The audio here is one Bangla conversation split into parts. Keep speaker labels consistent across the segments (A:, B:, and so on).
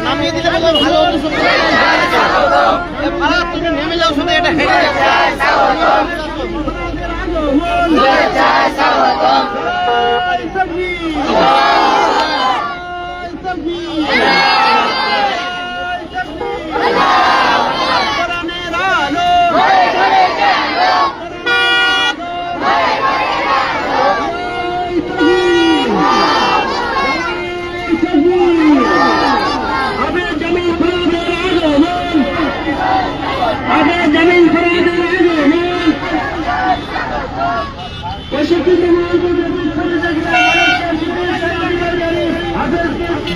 A: নামিয়ে দিলে ভালো তুমি নেমে যাও শুধু এটা হেঁটে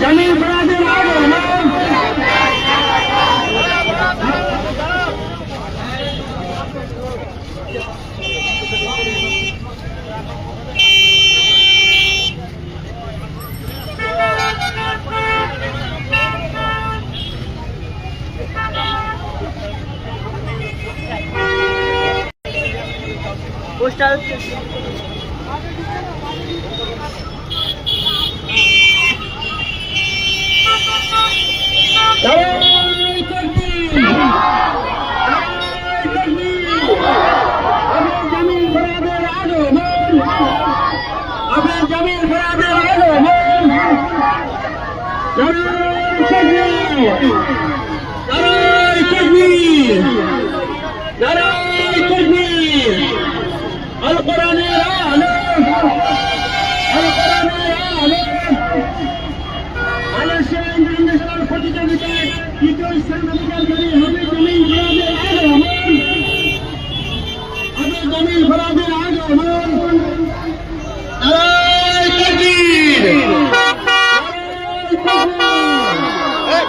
B: जमीन फरादे
A: पोस्टर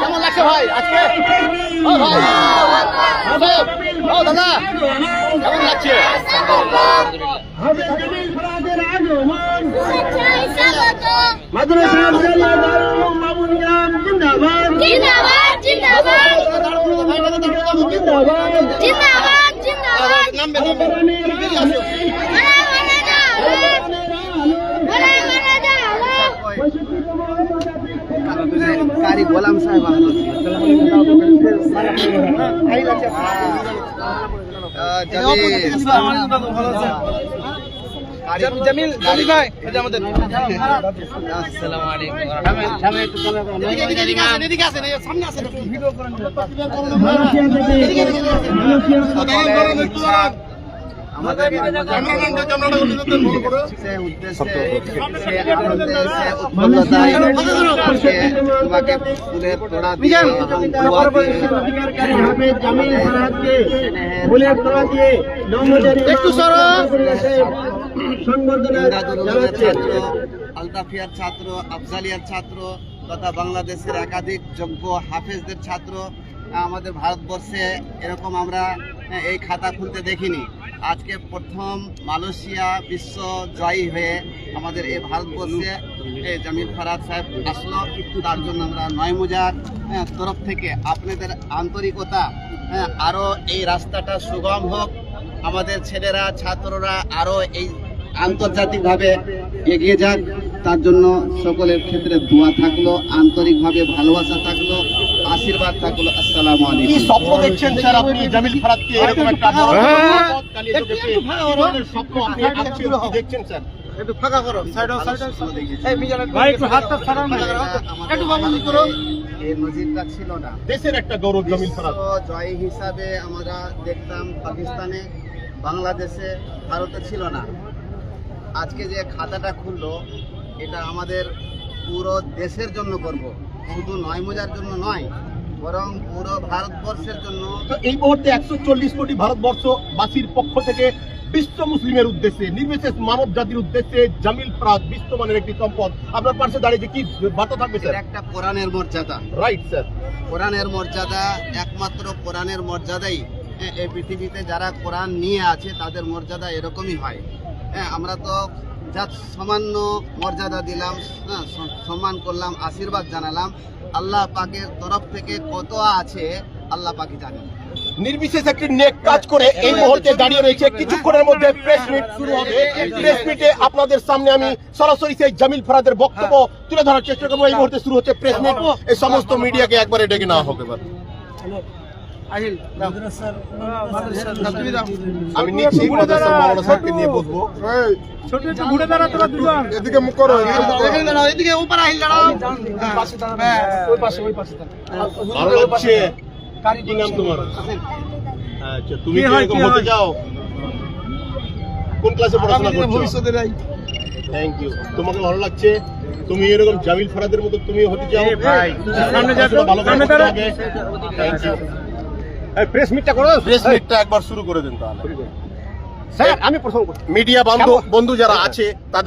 A: কেমন লাগছে ভাই আজকে? ও ভাই ও দাদা কেমন লাগছে?
C: कारी गोलाम साहब
A: জামিল জামিল ভাই এটা আমাদের
C: আসসালামু আলাইকুম
A: এদিকে আসেন সামনে আসেন ভিডিও করেন
C: আমাদের আলতাফিয়ার ছাত্র, আফজালিয়ার ছাত্র তথা বাংলাদেশের একাধিক যোগ্য হাফেজদের ছাত্র। আমাদের ভারতবর্ষে এরকম আমরা এই খাতা খুলতে দেখিনি। আজকে প্রথম মালয়েশিয়া বিশ্ব জয়ী হয়ে আমাদের এই ভারতবর্ষে জামিল ফরহাদ সাহেব আসলো। তার জন্য আমরা নয়মুজার তরফ থেকে আপনাদের আন্তরিকতা, আরও এই রাস্তাটা সুগম হোক, আমাদের ছেলেরা ছাত্ররা আরও এই আন্তর্জাতিকভাবে এগিয়ে যাক, তার জন্য সকলের ক্ষেত্রে দোয়া থাকলো, আন্তরিকভাবে ভালোবাসা থাকলো, আশীর্বাদ থাকলো। আসসালামু আলাইকুম।
A: কি স্বপ্ন দেখছেন স্যার আপনি জামিল ফরহাদকে এরকম একটা স্বপ্ন আপনি দেখছেন স্যার? একটু ফাঁকা করো, এই মিজানের ভাই একটু হাতটা সরান, একটু বাবুজি করো।
C: এই নজিরটা ছিল না।
A: দেশের একটা গৌরব জামিল ফরহাদ
C: জয় হিসাবে আমরা দেখতাম পাকিস্তানে, বাংলাদেশে, ভারতে ছিল না। আজকে যে খাতাটা খুললো এটা আমাদের পুরো দেশের জন্য করব, শুধু নয়মুজার জন্য নয়, বরং পুরো ভারতবর্ষের জন্য।
A: এই মুহূর্তে 140 কোটি ভারতবর্ষবাসীর পক্ষ থেকে বিশ্ব মুসলিমের উদ্দেশ্যে, নির্বিশেষ মানব জাতির উদ্দেশ্যে জামিল ফরহাদ বিশ্বমানের একটি সম্পদ। আপনার পাশে দাঁড়িয়ে কি বার্তা থাকবে স্যার?
C: একটা কোরআনের মর্যাদা।
A: রাইট স্যার,
C: কোরআনের মর্যাদা, একমাত্র কোরআনের মর্যাদাই এই পৃথিবীতে যারা কোরআন নিয়ে আছে তাদের মর্যাদা এরকমই হয়। আমরা তো যা সামান্য মর্যাদা দিলাম, সম্মান করলাম, আশীর্বাদ জানালাম, আল্লাহ পাকের তরফ থেকে কত আছে আল্লাহ পাকই জানেন।
A: নির্বিশেষ একটি নেক কাজ করে এই মুহূর্তে দাঁড়িয়ে রয়েছে। কিছুক্ষণের মধ্যে প্রেস মিট শুরু হবে। প্রেস মিটে আপনাদের সামনে আমি সরাসরি সেই জামিল ফরাদের বক্তব্য তুলে ধরার চেষ্টা করবো। এই মুহূর্তে শুরু হচ্ছে প্রেস মিট। এই সমস্ত মিডিয়াকে একবারে ডেকে নেওয়া হবে। আমি নিচ্ছি মাদ্রাসার মাওলানা সাহেবকে নিয়ে বসবো। এদিকে মুখ করো,
C: এদিকে উপর আহিল দাঁড়াও।
A: ভালো লাগছে। কি নাম তোমার? আচ্ছা, তুমি কি এরকম হতে চাও? কোন ক্লাসে পড়াশোনা করছো? Thank you. তোমাকে ভালো লাগছে? তুমি এরকম জামিল ফরাদের মতো তুমি হতে চাও? ভালো করে হবে। Thank you. প্রেস মিটটা করো। প্রেস মিটটা একবার শুরু করে দিন তাহলে। স্যার, আমি প্রশ্ন করছি, মিডিয়া বন্ধু যারা আছে তাদের